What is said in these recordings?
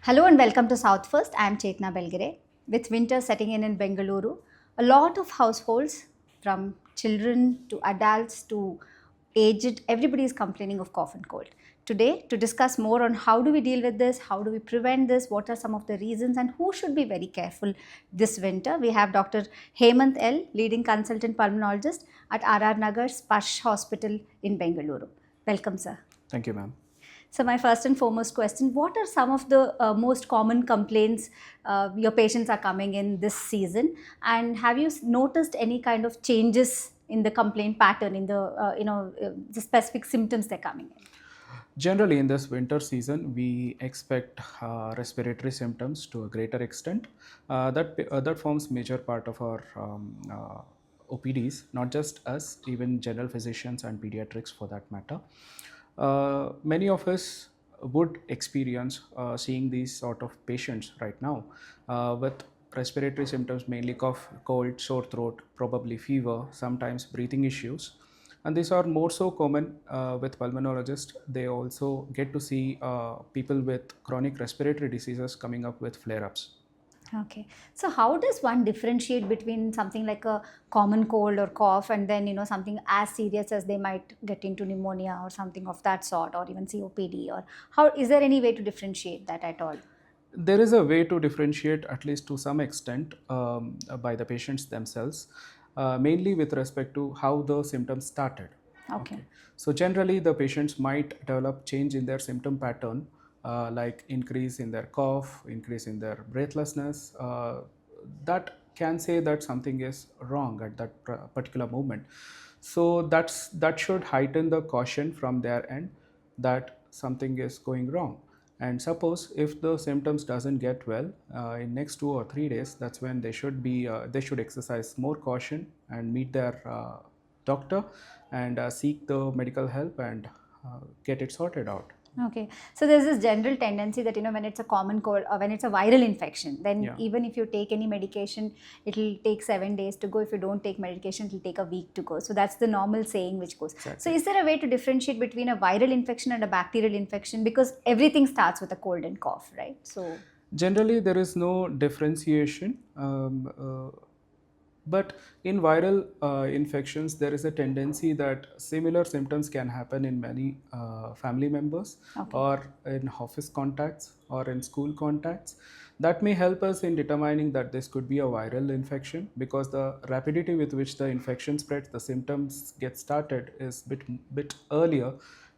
Hello and welcome to South First. I am Chetna Belgare. With winter setting in Bengaluru, a lot of households, from children to adults to aged, everybody is complaining of cough and cold. Today, to discuss more on how do we deal with this, how do we prevent this, what are some of the reasons, and who should be very careful this winter, we have Dr. Hemanth L, leading consultant pulmonologist at R.R. Nagar Sparsh Hospital in Bengaluru. Welcome, sir. Thank you, ma'am. So my first and foremost question, what are some of the most common complaints your patients are coming in this season, and have you noticed any kind of changes in the complaint pattern, in the specific symptoms they're coming in? Generally, in this winter season, we expect respiratory symptoms to a greater extent. That forms major part of our OPDs, not just us, even general physicians and pediatrics for that matter. Many of us would experience seeing these sort of patients right now with respiratory symptoms, mainly cough, cold, sore throat, probably fever, sometimes breathing issues. And these are more so common with pulmonologists. They also get to see people with chronic respiratory diseases coming up with flare-ups. Okay. So how does one differentiate between something like a common cold or cough and then, something as serious as they might get into pneumonia or something of that sort, or even COPD, or how, is there any way to differentiate that at all? There is a way to differentiate, at least to some extent, by the patients themselves, mainly with respect to how the symptoms started. Okay. So generally, the patients might develop change in their symptom pattern, like increase in their cough, increase in their breathlessness. That can say that something is wrong at that particular moment. So that should heighten the caution from their end that something is going wrong. And suppose if the symptoms doesn't get well in next 2 or 3 days, that's when they should exercise more caution and meet their doctor and seek the medical help and get it sorted out. Okay. So there's this general tendency that, when it's a common cold or when it's a viral infection, then even if you take any medication, it'll take 7 days to go. If you don't take medication, it'll take a week to go. So that's the normal saying which goes. Exactly. So is there a way to differentiate between a viral infection and a bacterial infection? Because everything starts with a cold and cough, right? So generally, there is no differentiation. But in viral infections, there is a tendency that similar symptoms can happen in many family members, or in office contacts, or in school contacts. That may help us in determining that this could be a viral infection, because the rapidity with which the infection spreads, the symptoms get started, is bit earlier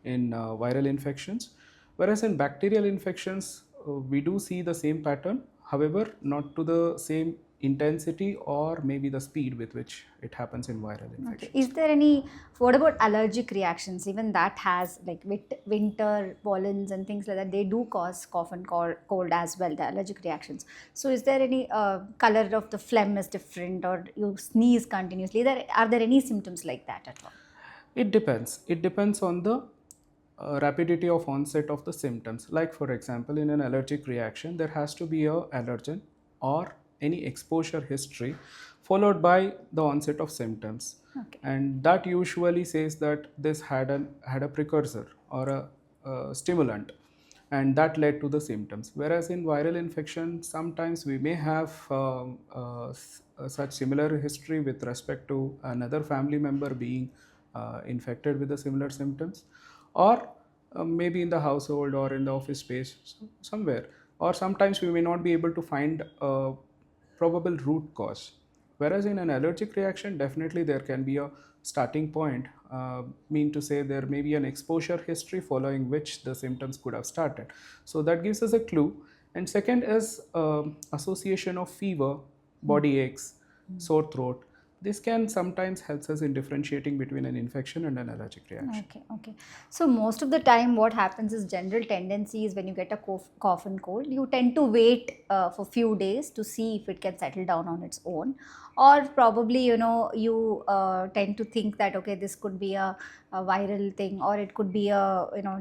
in viral infections. Whereas in bacterial infections, we do see the same pattern, however, not to the same intensity or maybe the speed with which it happens in viral infections. Okay. Is there any, what about allergic reactions? Even that has, like winter pollens and things like that, they do cause cough and cold as well, the allergic reactions. So is there any color of the phlegm is different, or you sneeze continuously? Are there any symptoms like that at all? It depends. It depends on the rapidity of onset of the symptoms. Like for example, in an allergic reaction, there has to be a allergen or any exposure history followed by the onset of symptoms. Okay. And that usually says that this had a precursor or a stimulant, and that led to the symptoms. Whereas in viral infection, sometimes we may have such similar history with respect to another family member being infected with the similar symptoms, or maybe in the household or in the office space somewhere, or sometimes we may not be able to find a probable root cause. Whereas in an allergic reaction, definitely there can be a starting point, mean to say there may be an exposure history following which the symptoms could have started. So that gives us a clue. And second is association of fever, body aches, sore throat. This can sometimes help us in differentiating between an infection and an allergic reaction. Okay. So most of the time what happens is, general tendency is, when you get a cough and cold, you tend to wait for few days to see if it can settle down on its own. Or probably, you tend to think that, okay, this could be a viral thing, or it could be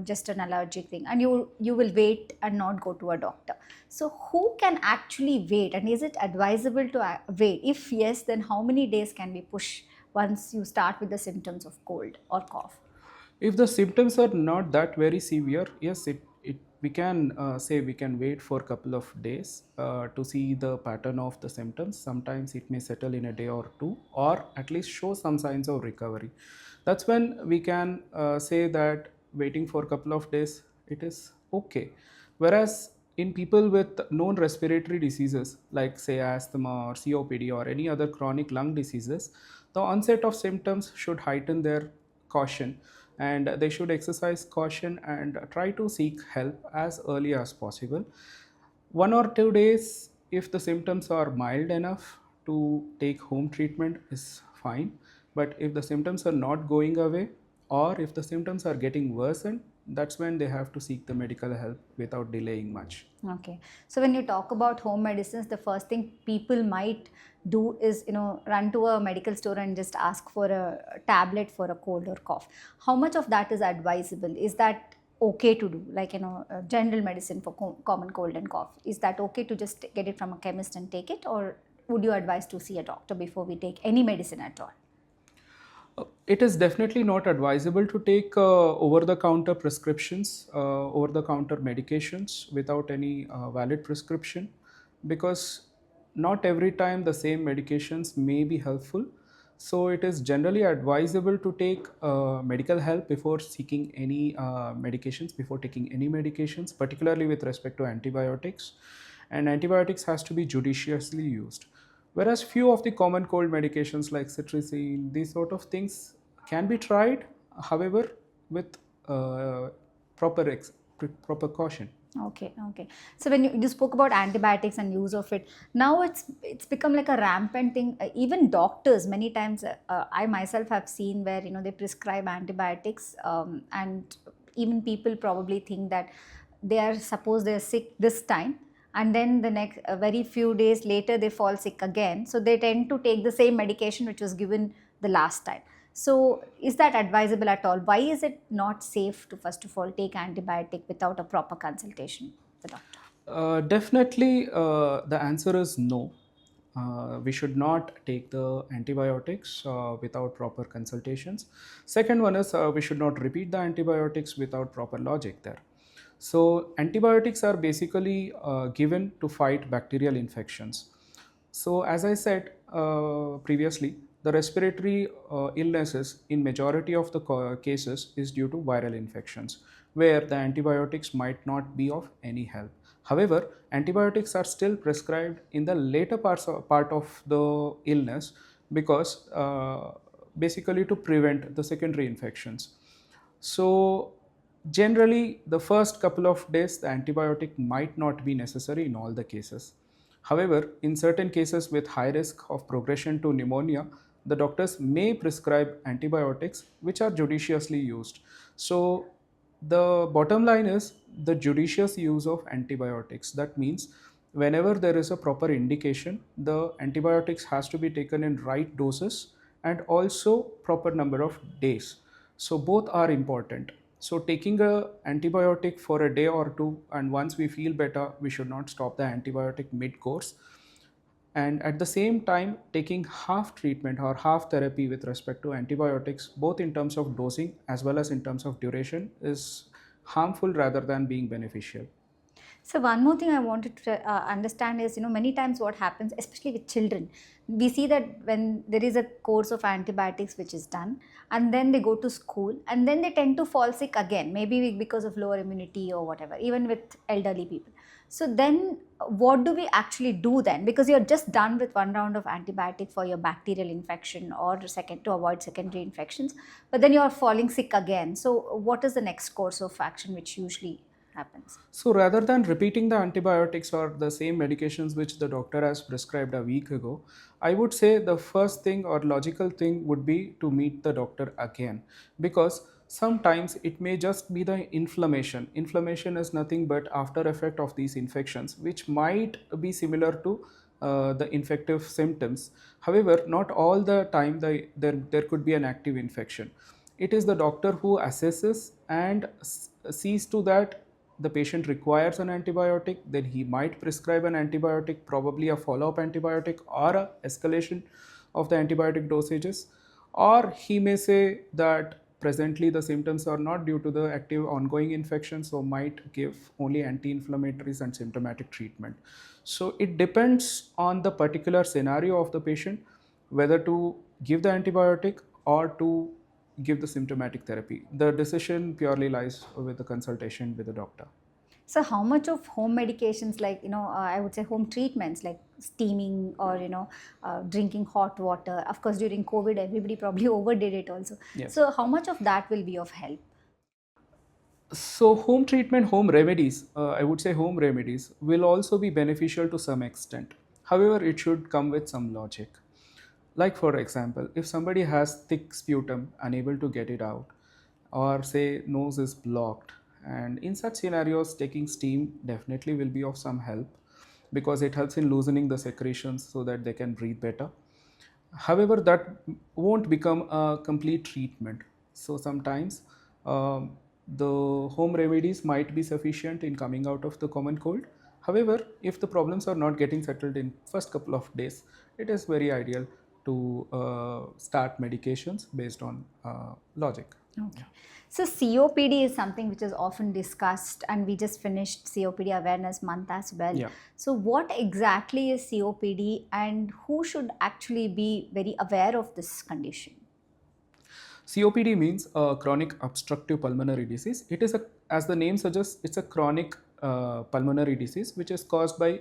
just an allergic thing, and you will wait and not go to a doctor. So who can actually wait, and is it advisable to wait? If yes, then how many days can we push once you start with the symptoms of cold or cough? If the symptoms are not that very severe, yes, we we can say we can wait for a couple of days to see the pattern of the symptoms. Sometimes it may settle in a day or two, or at least show some signs of recovery. That's when we can say that waiting for a couple of days, it is okay. Whereas in people with known respiratory diseases like say asthma or COPD or any other chronic lung diseases, the onset of symptoms should heighten their caution, and they should exercise caution and try to seek help as early as possible. 1 or 2 days, if the symptoms are mild enough to take home treatment, is fine. But if the symptoms are not going away, or if the symptoms are getting worsened, that's when they have to seek the medical help without delaying much. Okay. So when you talk about home medicines, the first thing people might do is, run to a medical store and just ask for a tablet for a cold or cough. How much of that is advisable? Is that okay to do? Like, general medicine for common cold and cough. Is that okay to just get it from a chemist and take it? Or would you advise to see a doctor before we take any medicine at all? It is definitely not advisable to take over-the-counter prescriptions, over-the-counter medications without any valid prescription, because not every time the same medications may be helpful. So it is generally advisable to take medical help before seeking any medications, before taking any medications, particularly with respect to antibiotics. And antibiotics has to be judiciously used. Whereas few of the common cold medications like cetirizine, these sort of things can be tried, however, with proper proper caution. Okay, okay. So when you spoke about antibiotics and use of it, now it's become like a rampant thing. Even doctors, many times, I myself have seen where they prescribe antibiotics, and even people probably think that they're sick this time, and then the next very few days later they fall sick again. So they tend to take the same medication which was given the last time. So is that advisable at all? Why is it not safe to first of all take antibiotic without a proper consultation with the doctor? Definitely, the answer is no. We should not take the antibiotics without proper consultations. Second one is we should not repeat the antibiotics without proper logic there. So antibiotics are basically given to fight bacterial infections. So as I said previously, the respiratory illnesses in majority of the cases is due to viral infections, where the antibiotics might not be of any help. However, antibiotics are still prescribed in the later part of the illness, because basically to prevent the secondary infections. So generally, the first couple of days, the antibiotic might not be necessary in all the cases. However, in certain cases with high risk of progression to pneumonia, the doctors may prescribe antibiotics which are judiciously used. So the bottom line is the judicious use of antibiotics. That means whenever there is a proper indication, the antibiotics has to be taken in right doses and also proper number of days. So both are important. So taking a antibiotic for a day or two, and once we feel better, we should not stop the antibiotic mid course. And at the same time, taking half treatment or half therapy with respect to antibiotics, both in terms of dosing as well as in terms of duration, is harmful rather than being beneficial. So one more thing I wanted to understand is, many times what happens, especially with children, we see that when there is a course of antibiotics which is done, and then they go to school, and then they tend to fall sick again, maybe because of lower immunity or whatever, even with elderly people. So then what do we actually do then? Because you're just done with one round of antibiotic for your bacterial infection or to avoid secondary infections, but then you're falling sick again. So what is the next course of action which usually happens? So rather than repeating the antibiotics or the same medications which the doctor has prescribed a week ago, I would say the first thing or logical thing would be to meet the doctor again, because sometimes it may just be the inflammation. Inflammation is nothing but after effect of these infections, which might be similar to the infective symptoms. However, not all the time there could be an active infection. It is the doctor who assesses and sees to that the patient requires an antibiotic, then he might prescribe an antibiotic, probably a follow-up antibiotic or a escalation of the antibiotic dosages. Or he may say that presently the symptoms are not due to the active ongoing infection, so might give only anti-inflammatories and symptomatic treatment. So it depends on the particular scenario of the patient whether to give the antibiotic or to give the symptomatic therapy. The decision purely lies with the consultation with the doctor. So how much of home medications, like, I would say home treatments like steaming or, drinking hot water, of course during COVID everybody probably overdid it also. Yes. So how much of that will be of help? So home treatment, home remedies, I would say home remedies will also be beneficial to some extent. However, it should come with some logic. Like for example, if somebody has thick sputum, unable to get it out, or say nose is blocked, and in such scenarios, taking steam definitely will be of some help because it helps in loosening the secretions so that they can breathe better. However, that won't become a complete treatment. So sometimes the home remedies might be sufficient in coming out of the common cold. However, if the problems are not getting settled in first couple of days, it is very ideal to start medications based on logic. Okay. So COPD is something which is often discussed, and we just finished COPD Awareness Month as well. Yeah. So what exactly is COPD, and who should actually be very aware of this condition? COPD means chronic obstructive pulmonary disease. It is as the name suggests, it's a chronic pulmonary disease which is caused by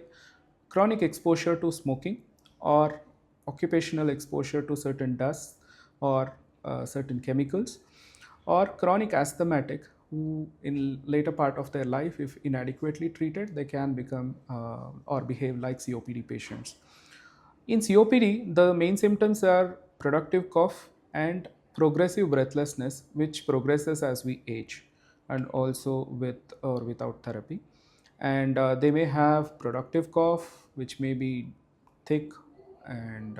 chronic exposure to smoking or occupational exposure to certain dust or certain chemicals, or chronic asthmatic who in later part of their life, if inadequately treated, they can become or behave like COPD patients. In COPD, the main symptoms are productive cough and progressive breathlessness, which progresses as we age and also with or without therapy. And they may have productive cough, which may be thick and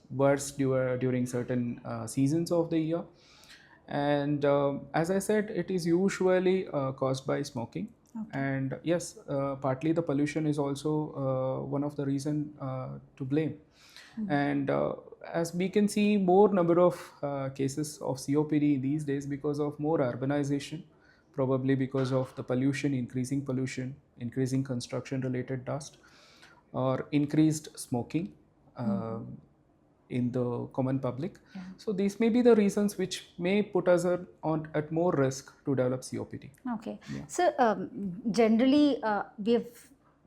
worse during certain seasons of the year. And as I said, it is usually caused by smoking. Okay. And yes, partly the pollution is also one of the reason to blame. And as we can see, more number of cases of COPD these days because of more urbanization, probably because of the pollution, increasing construction related dust, or increased smoking in the common public. Yeah. So these may be the reasons which may put us at more risk to develop COPD. Okay. Yeah. So generally, we have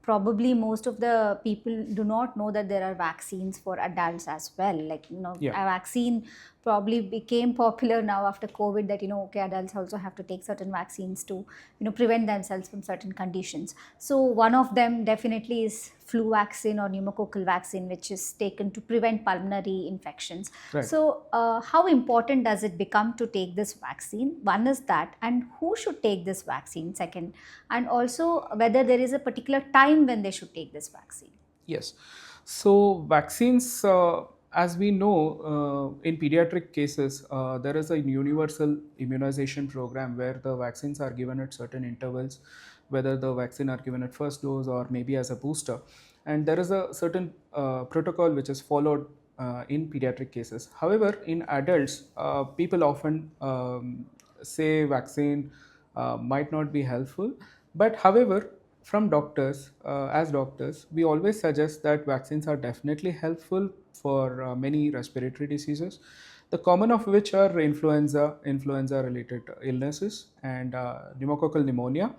probably most of the people do not know that there are vaccines for adults as well. Like, Yeah. a vaccine probably became popular now after COVID, that, okay, adults also have to take certain vaccines to, prevent themselves from certain conditions. So one of them definitely is flu vaccine or pneumococcal vaccine, which is taken to prevent pulmonary infections. Right. So how important does it become to take this vaccine? One is that, and who should take this vaccine? Second, and also whether there is a particular time when they should take this vaccine. Yes. So vaccines, as we know, in pediatric cases, there is a universal immunization program where the vaccines are given at certain intervals, whether the vaccine are given at first dose or maybe as a booster. And there is a certain protocol which is followed in pediatric cases. However, in adults, people often say vaccine might not be helpful. But however, from doctors, as doctors, we always suggest that vaccines are definitely helpful for many respiratory diseases, the common of which are influenza related illnesses, and pneumococcal pneumonia.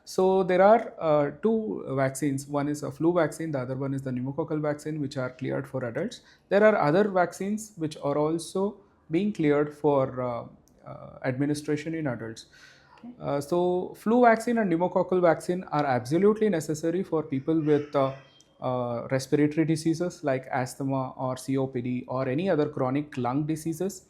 So there are two vaccines. One is a flu vaccine, the other one is the pneumococcal vaccine, which are cleared for adults. There are other vaccines which are also being cleared for administration in adults. So flu vaccine and pneumococcal vaccine are absolutely necessary for people with respiratory diseases like asthma or COPD or any other chronic lung diseases,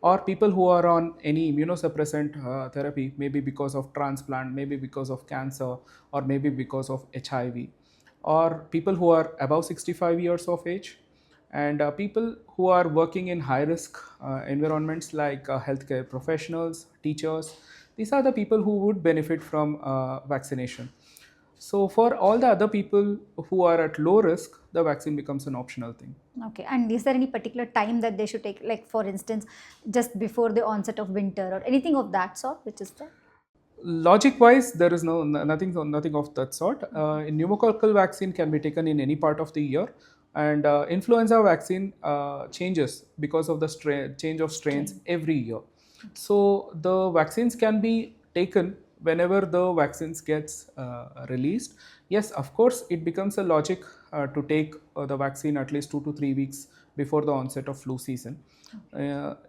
or people who are on any immunosuppressant therapy, maybe because of transplant, maybe because of cancer, or maybe because of HIV, or people who are above 65 years of age, and people who are working in high risk environments like healthcare professionals, teachers. These are the people who would benefit from vaccination. So for all the other people who are at low risk, the vaccine becomes an optional thing. Okay. And is there any particular time that they should take, like for instance, just before the onset of winter or anything of that sort, which is there? Logic wise, there is nothing of that sort. Pneumococcal vaccine can be taken in any part of the year, and influenza vaccine changes because of the change of strains Strain. every year. So the vaccines can be taken whenever the vaccines gets released. Yes, of course, it becomes a logic to take the vaccine at least 2 to 3 weeks before the onset of flu season.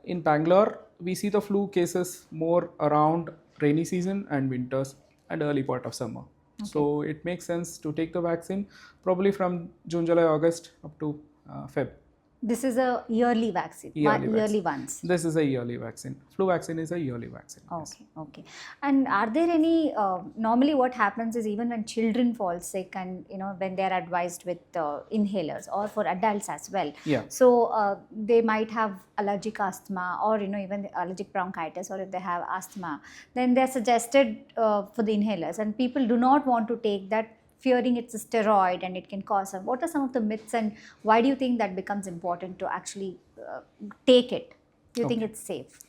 In Bangalore, we see the flu cases more around rainy season and winters and early part of summer. Okay. So it makes sense to take the vaccine probably from June, July, August up to Feb. This is a yearly vaccine, Yearly yearly vaccine. once. This is a yearly vaccine. Flu vaccine is a yearly vaccine. Yes. Okay, okay. And are there any, normally what happens is even when children fall sick and, when they are advised with inhalers or for adults as well. Yeah. So they might have allergic asthma or, even allergic bronchitis, or if they have asthma, then they're suggested for the inhalers, and people do not want to take that, fearing it's a steroid and it can cause some. What are some of the myths, and why do you think that becomes important to actually take it? Do you think Okay. it's safe?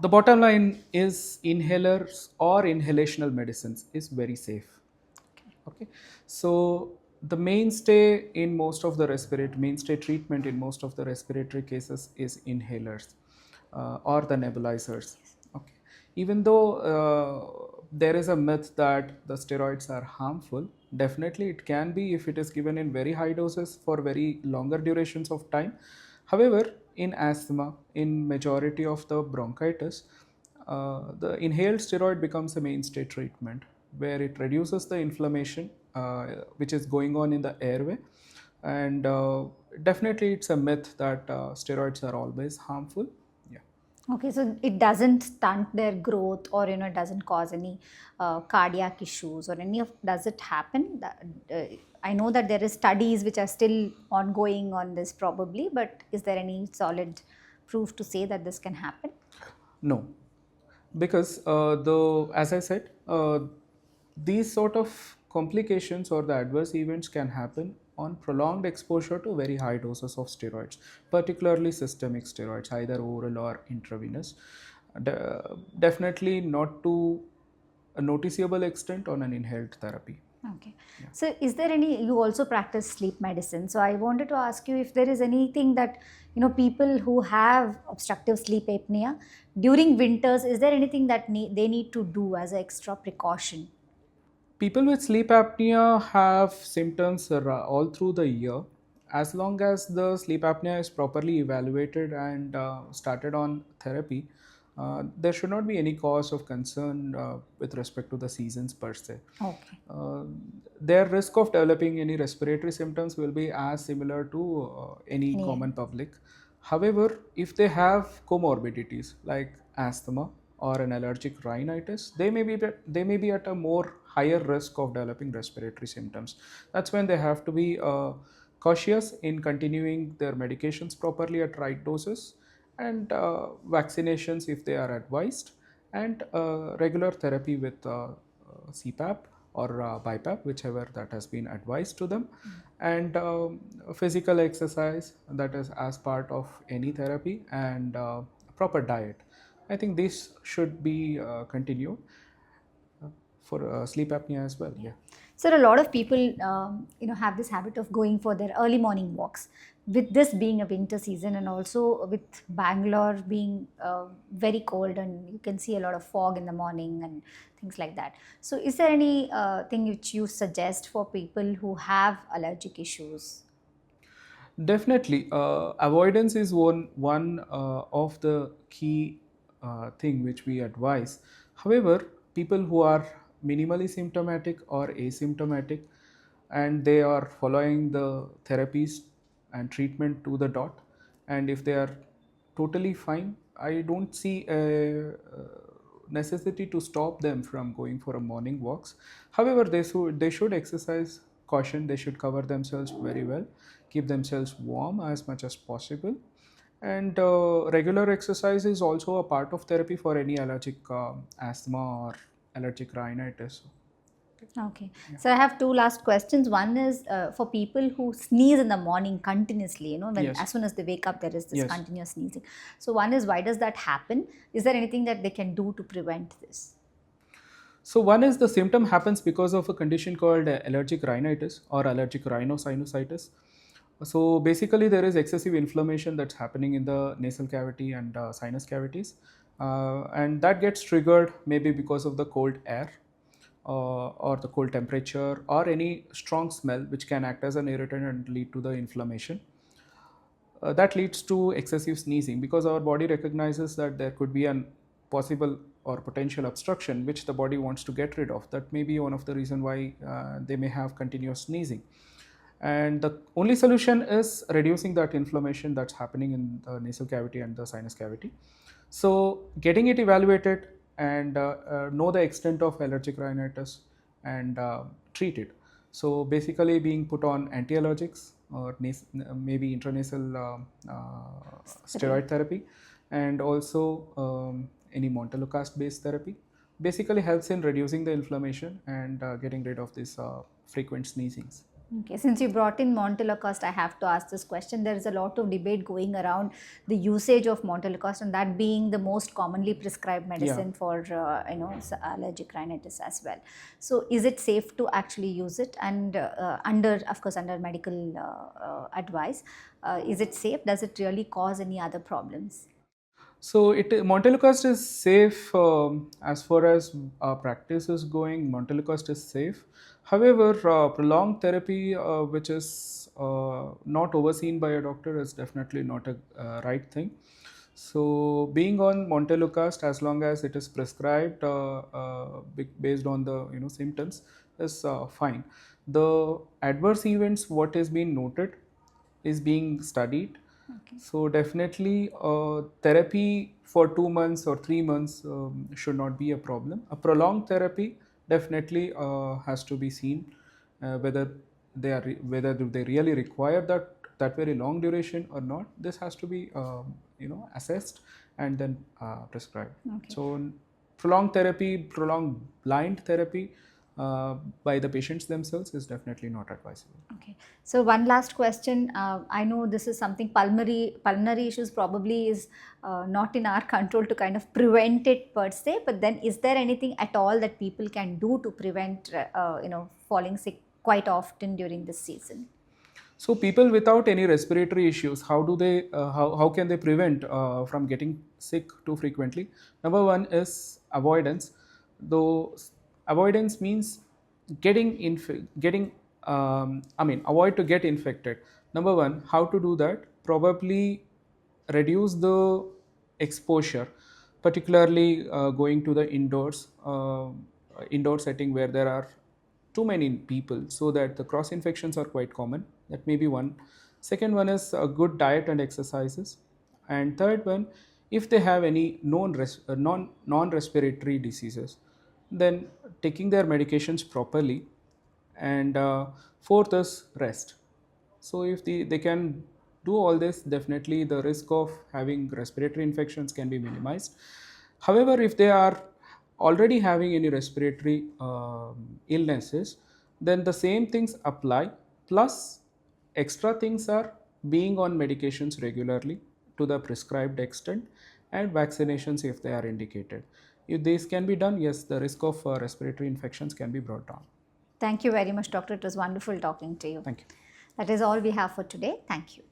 The bottom line is inhalers or inhalational medicines is very safe. Okay. So the mainstay treatment in most of the respiratory cases is inhalers or the nebulizers. Okay. Even though there is a myth that the steroids are harmful, definitely it can be if it is given in very high doses for very longer durations of time. However, in asthma, in majority of the bronchitis, the inhaled steroid becomes a mainstay treatment where it reduces the inflammation which is going on in the airway. And definitely, it's a myth that steroids are always harmful. Yeah. Okay, so it doesn't stunt their growth, or it doesn't cause any cardiac issues or any of. Does it happen? I know that there is studies which are still ongoing on this probably, but is there any solid proof to say that this can happen? No, because as I said, these sort of complications or the adverse events can happen on prolonged exposure to very high doses of steroids, particularly systemic steroids, either oral or intravenous. Definitely not to a noticeable extent on an inhaled therapy. Okay. So, is there any, you also practice sleep medicine. So, I wanted to ask you if there is anything that, people who have obstructive sleep apnea during winters, is there anything that they need to do as an extra precaution? People with sleep apnea have symptoms all through the year. As long as the sleep apnea is properly evaluated and started on therapy, there should not be any cause of concern with respect to the seasons per se. Okay. Their risk of developing any respiratory symptoms will be as similar to any Yeah. common public. However, if they have comorbidities like asthma or an allergic rhinitis, they may be at a more higher risk of developing respiratory symptoms. That's when they have to be cautious in continuing their medications properly at right doses, and vaccinations if they are advised, and regular therapy with CPAP or BiPAP, whichever that has been advised to them, and physical exercise that is as part of any therapy, and proper diet. I think this should be continued for sleep apnea as well. Yeah. So, a lot of people, have this habit of going for their early morning walks. With this being a winter season, and also with Bangalore being very cold, and you can see a lot of fog in the morning and things like that. So, is there any thing which you suggest for people who have allergic issues? Definitely, avoidance is one of the key thing which we advise. However, people who are minimally symptomatic or asymptomatic, and they are following the therapies and treatment to the dot, and if they are totally fine, I don't see a necessity to stop them from going for a morning walks. However, they should exercise caution. They should cover themselves very well, keep themselves warm as much as possible, and regular exercise is also a part of therapy for any allergic asthma or allergic rhinitis. perspective. Okay. So I have two last questions. One is for people who sneeze in the morning continuously, when Yes. as soon as they wake up, there is this Yes. continuous sneezing. So one is, why does that happen? Is there anything that they can do to prevent this? So one is the symptom happens because of a condition called allergic rhinitis or allergic rhinosinusitis. So basically, there is excessive inflammation that's happening in the nasal cavity and sinus cavities, and that gets triggered maybe because of the cold air or the cold temperature or any strong smell, which can act as an irritant and lead to the inflammation. That leads to excessive sneezing because our body recognizes that there could be an possible or potential obstruction which the body wants to get rid of. That may be one of the reason why they may have continuous sneezing, and the only solution is reducing that inflammation that's happening in the nasal cavity and the sinus cavity. So getting it evaluated and know the extent of allergic rhinitis and treat it. So basically being put on anti-allergics or maybe intranasal steroid therapy, and also any montelukast based therapy basically helps in reducing the inflammation and getting rid of these frequent sneezings. Okay, since you brought in Montelukast, I have to ask this question. There is a lot of debate going around the usage of Montelukast, and that being the most commonly prescribed Yeah. medicine for allergic rhinitis as well. So, is it safe to actually use it? And of course, under medical advice, is it safe? Does it really cause any other problems? So Montelukast is safe as far as practice is going. Montelukast is safe. However, prolonged therapy, which is not overseen by a doctor, is definitely not a right thing. So being on Montelukast, as long as it is prescribed based on the symptoms, is fine. The adverse events, what is being noted, is being studied. Okay. So definitely, therapy for 2 months or 3 months should not be a problem. A prolonged therapy definitely has to be seen whether whether do they really require that very long duration or not. This has to be assessed and then prescribed. Okay. So prolonged therapy, prolonged blind therapy by the patients themselves is definitely not advisable. Okay. So one last question. I know this is something pulmonary issues probably is not in our control to kind of prevent it per se. But then, is there anything at all that people can do to prevent falling sick quite often during this season? So people without any respiratory issues, how do they how can they prevent from getting sick too frequently? Number one is avoidance. Though avoidance means getting avoid to get infected. Number one, how to do that? Probably reduce the exposure, particularly going to the indoor setting where there are too many people, so that the cross infections are quite common. That may be one. Second one is a good diet and exercises. And third one, if they have any non-respiratory diseases, then taking their medications properly. And fourth is rest. So if they can do all this, definitely the risk of having respiratory infections can be minimized. However, if they are already having any respiratory illnesses, then the same things apply. Plus, extra things are being on medications regularly to the prescribed extent, and vaccinations if they are indicated. If this can be done, yes, the risk of respiratory infections can be brought down. Thank you very much, Doctor. It was wonderful talking to you. Thank you. That is all we have for today. Thank you.